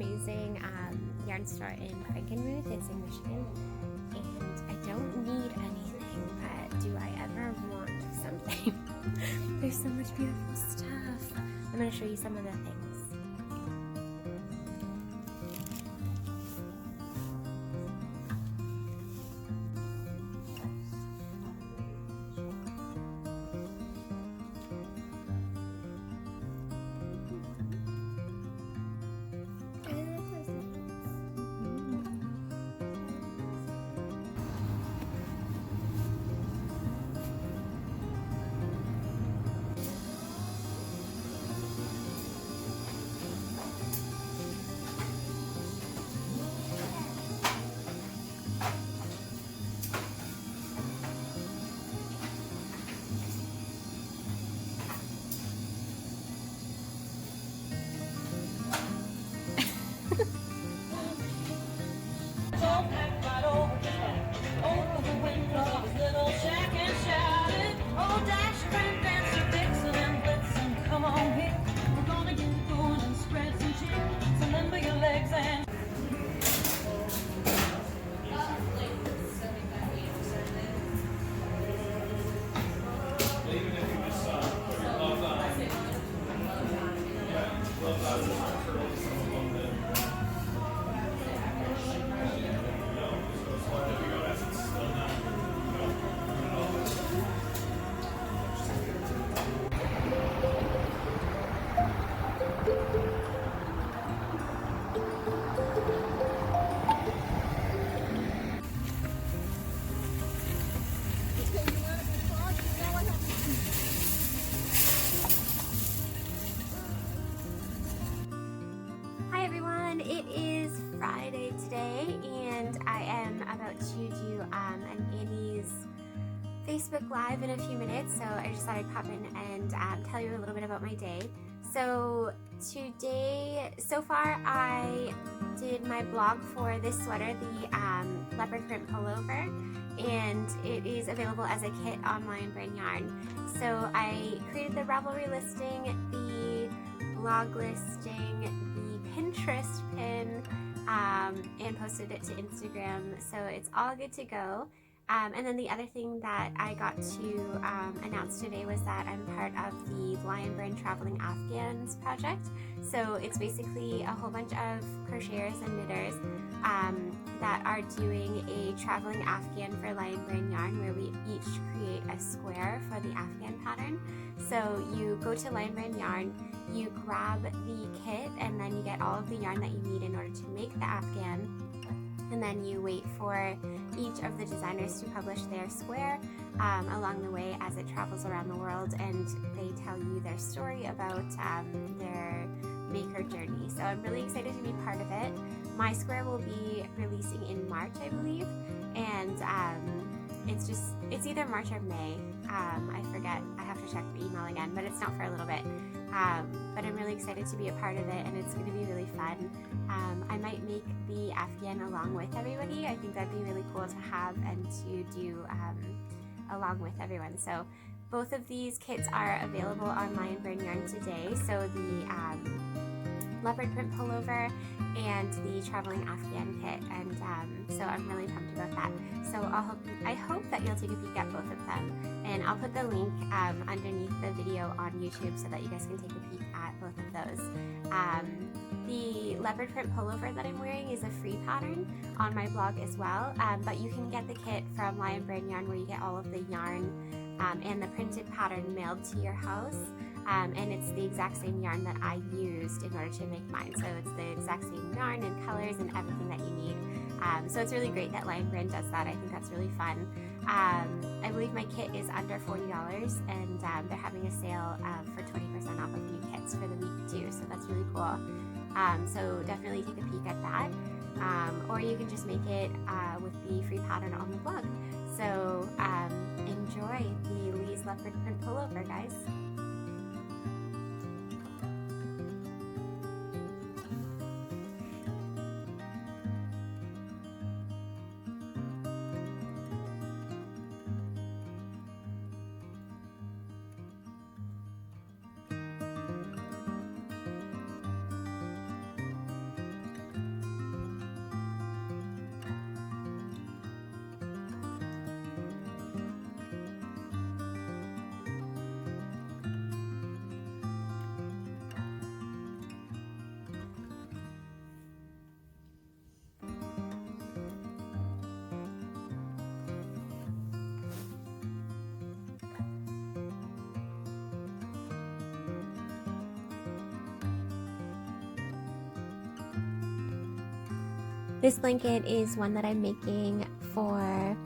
amazing yarn store in Frankenmuth. It's in Michigan, and I don't need anything, but do I ever want something? There's so much beautiful stuff. I'm going to show you some of the things. It is Friday today, and I am about to do an Annie's Facebook Live in a few minutes, so I just thought I'd pop in and tell you a little bit about my day. So today, so far, I did my blog for this sweater, the leopard print pullover, and it is available as a kit on Lion Brand Yarn. So I created the Ravelry listing, the blog listing, Pinterest pin, and posted it to Instagram, so it's all good to go. And then the other thing that I got to announce today was that I'm part of the Lion Brand Traveling Afghans project. So it's basically a whole bunch of crocheters and knitters that are doing a traveling Afghan for Lion Brand Yarn, where we each create a square for the Afghan pattern. So you go to Lion Brand Yarn, you grab the kit, and then you get all of the yarn that you need in order to make the Afghan, and then you wait for each of the designers to publish their square along the way as it travels around the world, and they tell you their story about their maker journey. So I'm really excited to be part of it. My square will be releasing in March, I believe, and it's either March or May. I forget, I have to check the email again, but it's not for a little bit. But I'm really excited to be a part of it, and it's going to be really fun. I might make the Afghan along with everybody. I think that'd be really cool to have and to do along with everyone. So both of these kits are available on Lion Brand Yarn today. So the leopard print pullover and the traveling Afghan kit, and so I'm really pumped about that. So I hope that you'll take a peek at both of them, and I'll put the link underneath the video on YouTube so that you guys can take a peek at both of those. The leopard print pullover that I'm wearing is a free pattern on my blog as well, but you can get the kit from Lion Brand Yarn, where you get all of the yarn and the printed pattern mailed to your house. And it's the exact same yarn that I used in order to make mine. So it's the exact same yarn and colors and everything that you need. So it's really great that Lion Brand does that. I think that's really fun. I believe my kit is under $40, and they're having a sale for 20% off of new kits for the week too. So that's really cool. So definitely take a peek at that. Or you can just make it with the free pattern on the blog. So enjoy the Lee's leopard print pullover, guys. This blanket is one that I'm making for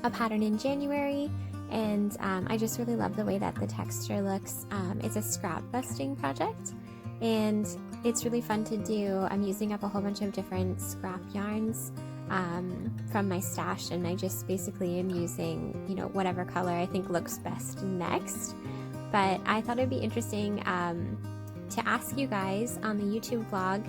a pattern in January, and I just really love the way that the texture looks. It's a scrap busting project, and it's really fun to do. I'm using up a whole bunch of different scrap yarns from my stash, and I just basically am using, you know, whatever color I think looks best next. But I thought it'd be interesting to ask you guys on the YouTube vlog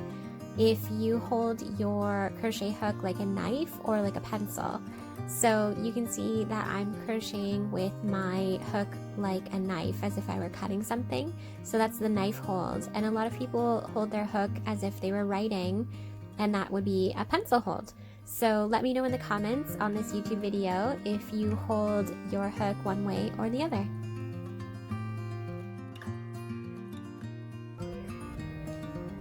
if you hold your crochet hook like a knife or like a pencil. So you can see that I'm crocheting with my hook like a knife, as if I were cutting something. So that's the knife hold. And a lot of people hold their hook as if they were writing, and that would be a pencil hold. So let me know in the comments on this YouTube video if you hold your hook one way or the other.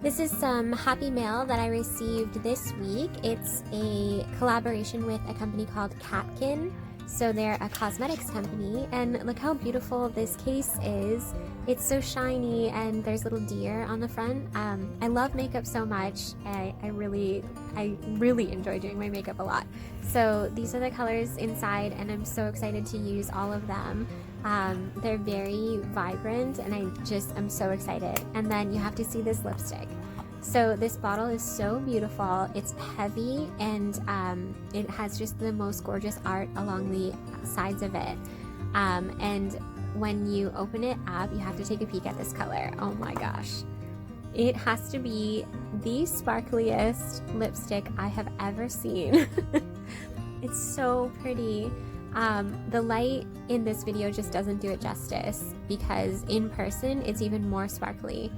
This is some Happy Mail that I received this week. It's a collaboration with a company called Catkin. So they're a cosmetics company, and look how beautiful this case is. It's so shiny, and there's little deer on the front. I love makeup so much. I really enjoy doing my makeup a lot. So these are the colors inside, and I'm so excited to use all of them. They're very vibrant, and I'm so excited. And then you have to see this lipstick. So this bottle is so beautiful. It's heavy, and it has just the most gorgeous art along the sides of it. And when you open it up, you have to take a peek at this color. Oh my gosh. It has to be the sparkliest lipstick I have ever seen. It's so pretty. The light in this video just doesn't do it justice, because in person it's even more sparkly,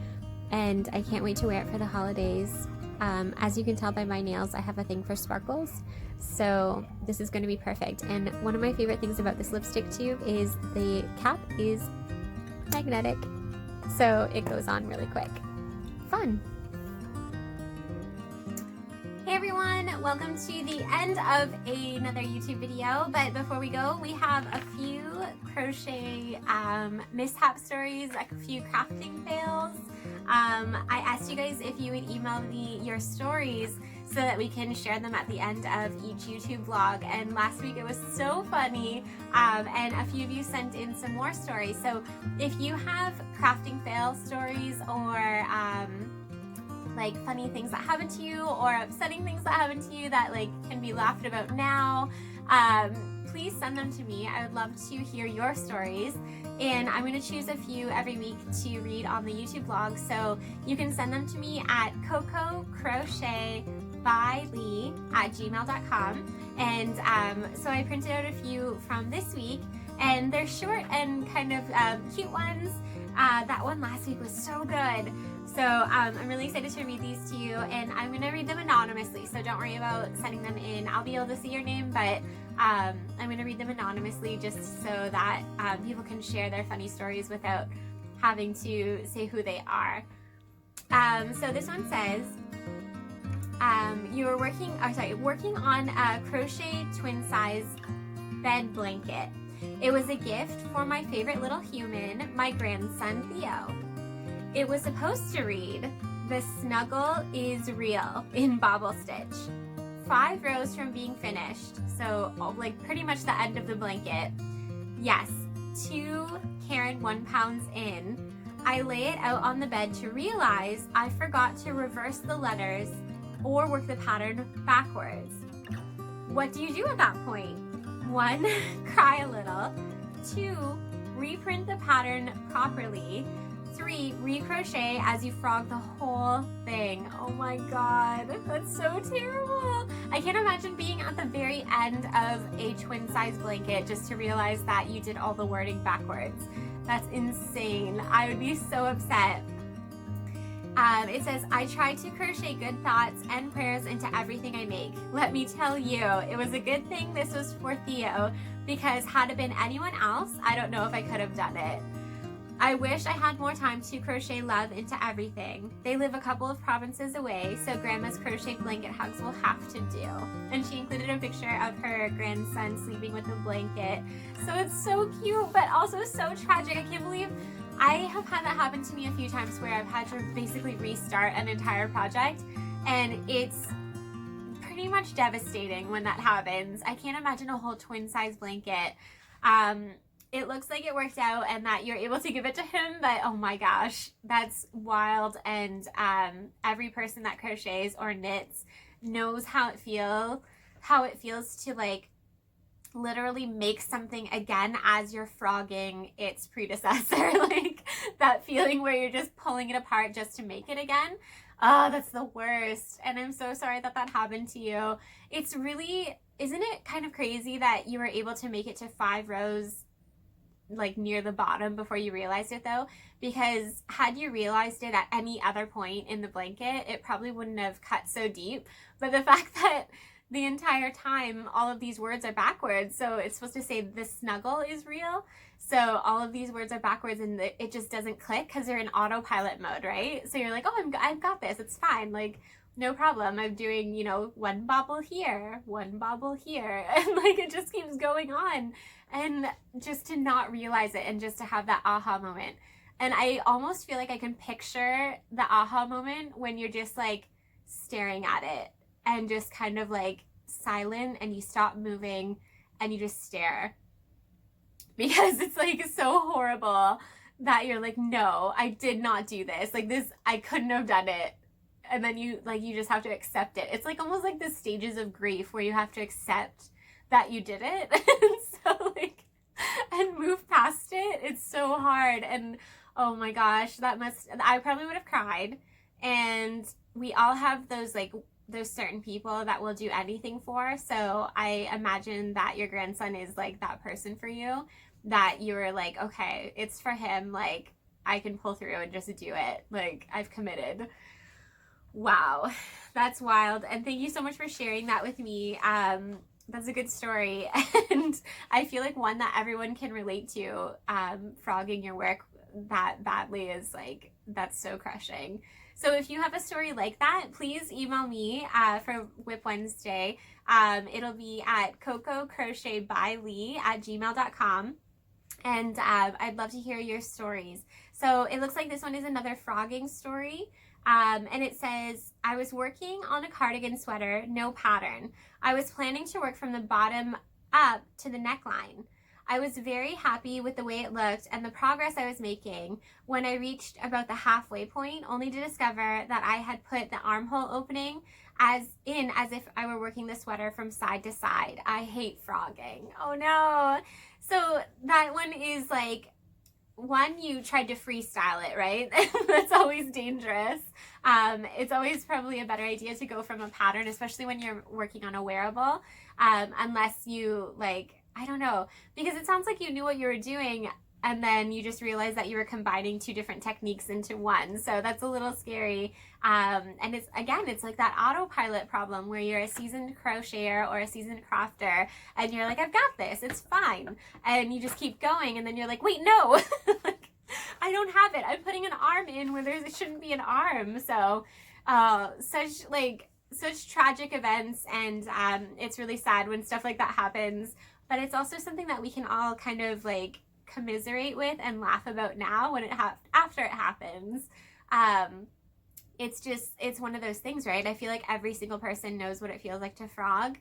and I can't wait to wear it for the holidays. As you can tell by my nails, I have a thing for sparkles, so this is going to be perfect. And one of my favorite things about this lipstick tube is the cap is magnetic, so it goes on really quick. Fun! Hey everyone, welcome to the end of another YouTube video. But before we go, we have a few crochet mishap stories, like a few crafting fails. I asked you guys if you would email me your stories so that we can share them at the end of each YouTube vlog. And last week it was so funny, and a few of you sent in some more stories. So if you have crafting fail stories, or like funny things that happen to you, or upsetting things that happen to you that like can be laughed about now, please send them to me. I would love to hear your stories, and I'm going to choose a few every week to read on the YouTube vlog. So you can send them to me at CoCo Crochet Lee at gmail.com. And so I printed out a few from this week, and they're short and kind of cute ones. That one last week was so good. So I'm really excited to read these to you, and I'm going to read them anonymously, so don't worry about sending them in. I'll be able to see your name, but I'm going to read them anonymously just so that people can share their funny stories without having to say who they are. So this one says, you were working on a crochet twin size bed blanket. It was a gift for my favorite little human, my grandson Theo. It was supposed to read, "The snuggle is real" in bobble stitch. 5 rows from being finished, so like pretty much the end of the blanket. Yes, 2 Karen 1 pounds in. I lay it out on the bed to realize I forgot to reverse the letters or work the pattern backwards. What do you do at that point? 1, cry a little. 2, reprint the pattern properly. 3, recrochet as you frog the whole thing. Oh my god, that's so terrible. I can't imagine being at the very end of a twin size blanket just to realize that you did all the wording backwards. That's insane. I would be so upset. It says, I try to crochet good thoughts and prayers into everything I make. Let me tell you, it was a good thing this was for Theo, because had it been anyone else, I don't know if I could have done it. I wish I had more time to crochet love into everything. They live a couple of provinces away, so Grandma's crochet blanket hugs will have to do. And she included a picture of her grandson sleeping with a blanket. So it's so cute, but also so tragic. I can't believe I have had that happen to me a few times where I've had to basically restart an entire project, and it's pretty much devastating when that happens. I can't imagine a whole twin size blanket. It looks like it worked out and that you're able to give it to him, but oh my gosh, that's wild. And every person that crochets or knits knows how it feels to like literally make something again as you're frogging its predecessor. Like that feeling where you're just pulling it apart just to make it again. Oh, that's the worst. And I'm so sorry that that happened to you. It's really, isn't it kind of crazy that you were able to make it to 5 rows like near the bottom before you realized it though? Because had you realized it at any other point in the blanket, it probably wouldn't have cut so deep. But the fact that the entire time all of these words are backwards, so it's supposed to say the snuggle is real, so all of these words are backwards and it just doesn't click because they're in autopilot mode, right? So you're like, oh, I've got this, it's fine, like no problem. I'm doing, you know, one bobble here, one bobble here, and like it just keeps going on. And just to not realize it and just to have that aha moment. And I almost feel like I can picture the aha moment when you're just like staring at it and just kind of like silent and you stop moving and you just stare. Because it's like so horrible that you're like, no, I did not do this. Like this, I couldn't have done it. And then you just have to accept it. It's like almost like the stages of grief where you have to accept that you did it. So like, and move past it. It's so hard. And oh my gosh, I probably would have cried. And we all have those like, there's certain people that will do anything for. So I imagine that your grandson is like that person for you, that you were like, okay, it's for him. Like I can pull through and just do it. Like I've committed. Wow, that's wild. And thank you so much for sharing that with me. That's a good story. And I feel like one that everyone can relate to. Frogging your work that badly is like, that's so crushing. So if you have a story like that, please email me for Whip Wednesday. It'll be at CoCo Crochet Lee at gmail.com. And I'd love to hear your stories. So it looks like this one is another frogging story. And it says, I was working on a cardigan sweater, no pattern. I was planning to work from the bottom up to the neckline. I was very happy with the way it looked and the progress I was making when I reached about the halfway point, only to discover that I had put the armhole opening as if I were working the sweater from side to side. I hate frogging. Oh no. So that one is like, one, you tried to freestyle it, right? That's always dangerous. It's always probably a better idea to go from a pattern, especially when you're working on a wearable, unless you like, I don't know, because it sounds like you knew what you were doing and then you just realized that you were combining 2 different techniques into one. So that's a little scary. And it's like that autopilot problem where you're a seasoned crocheter or a seasoned crafter and you're like, I've got this, it's fine. And you just keep going and then you're like, wait, no, like, I don't have it. I'm putting an arm in where there shouldn't be an arm. So such tragic events, and it's really sad when stuff like that happens. But it's also something that we can all kind of like commiserate with and laugh about now when after it happens. It's one of those things, right? I feel like every single person knows what it feels like to frog.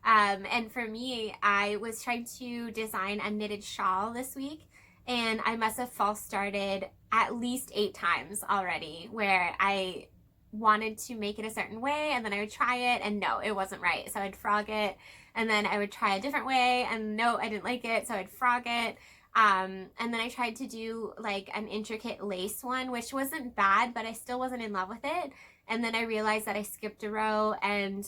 And for me, I was trying to design a knitted shawl this week, and I must have false started at least 8 times already, where I wanted to make it a certain way and then I would try it and no, it wasn't right. So I'd frog it, and then I would try a different way and no, I didn't like it, so I'd frog it. And then I tried to do like an intricate lace one, which wasn't bad, but I still wasn't in love with it. And then I realized that I skipped a row and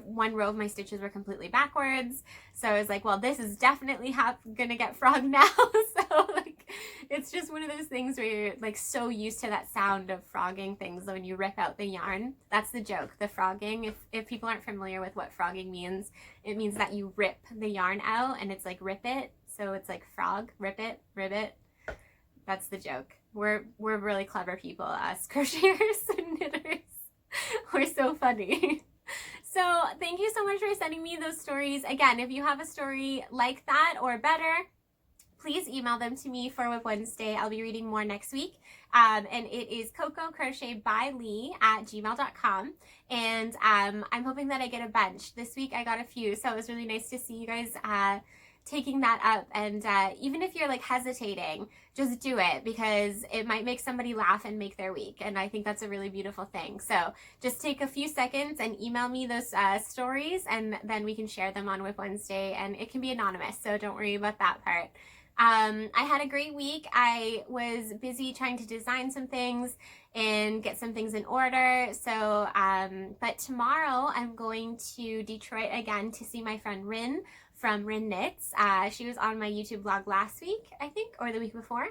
one row of my stitches were completely backwards. So I was like, well, this is definitely gonna get frogged now. So like, it's just one of those things where you're like so used to that sound of frogging things when you rip out the yarn. That's the joke, the frogging. If people aren't familiar with what frogging means, it means that you rip the yarn out and it's like rip it. So it's like frog, rip it, ribbit. That's the joke. We're really clever people, us crocheters and knitters. We're so funny. So thank you so much for sending me those stories. Again, if you have a story like that or better, please email them to me for Whip Wednesday. I'll be reading more next week. And it is CoCo Crochet by Lee at gmail.com. And I'm hoping that I get a bunch. This week I got a few, so it was really nice to see you guys taking that up. And even if you're like hesitating, just do it, because it might make somebody laugh and make their week. And I think that's a really beautiful thing. So just take a few seconds and email me those stories, and then we can share them on Whip Wednesday, and it can be anonymous, so don't worry about that part. I had a great week. I was busy trying to design some things and get some things in order. So, but tomorrow I'm going to Detroit again to see my friend Rin from Rin Knits. She was on my YouTube vlog last week, I think, or the week before.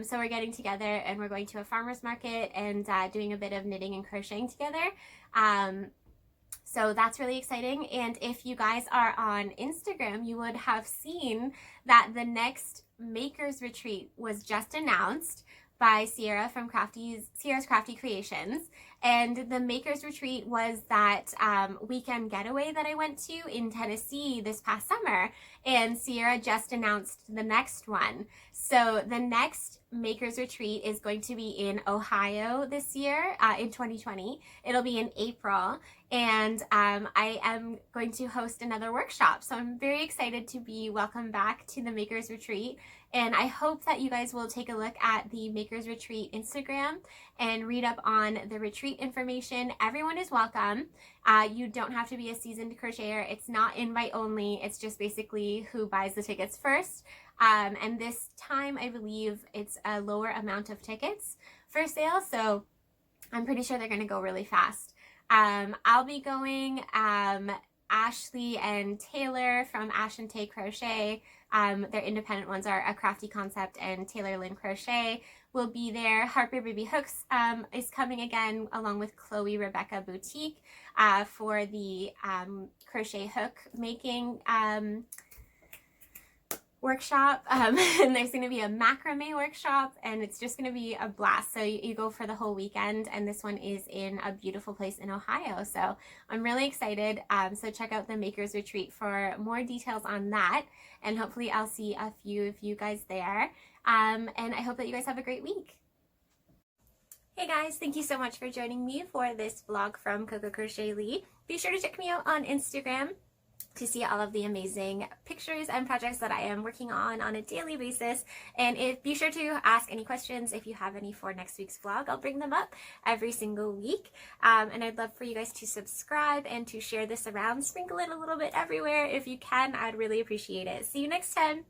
So we're getting together and we're going to a farmer's market and doing a bit of knitting and crocheting together. So that's really exciting. And if you guys are on Instagram, you would have seen that the next Makers Retreat was just announced by Sierra from Sierra's Crafty Creations. And the Makers Retreat was that weekend getaway that I went to in Tennessee this past summer. And Sierra just announced the next one. So the next Makers Retreat is going to be in Ohio this year, in 2020. It'll be in April. And I am going to host another workshop. So I'm very excited to be welcomed back to the Makers Retreat. And I hope that you guys will take a look at the Makers Retreat Instagram and read up on the retreat information. Everyone is welcome. You don't have to be a seasoned crocheter. It's not invite only. It's just basically who buys the tickets first. And this time, I believe it's a lower amount of tickets for sale. So I'm pretty sure they're going to go really fast. I'll be going. Ashley and Taylor from Ash and Tay Crochet, their independent ones are A Crafty Concept and Taylor Lynn Crochet, will be there. Harper Baby Hooks is coming again, along with Chloe Rebecca Boutique for the crochet hook making workshop. And there's going to be a macrame workshop, and it's just going to be a blast. So you go for the whole weekend, and this one is in a beautiful place in Ohio. So I'm really excited. So check out the Makers Retreat for more details on that, and hopefully I'll see a few of you guys there. And I hope that you guys have a great week. Hey guys, thank you so much for joining me for this vlog from CoCo Crochet Lee. Be sure to check me out on Instagram to see all of the amazing pictures and projects that I am working on a daily basis. And be sure to ask any questions if you have any for next week's vlog. I'll bring them up every single week. And I'd love for you guys to subscribe and to share this around. Sprinkle it a little bit everywhere if you can. I'd really appreciate it. See you next time.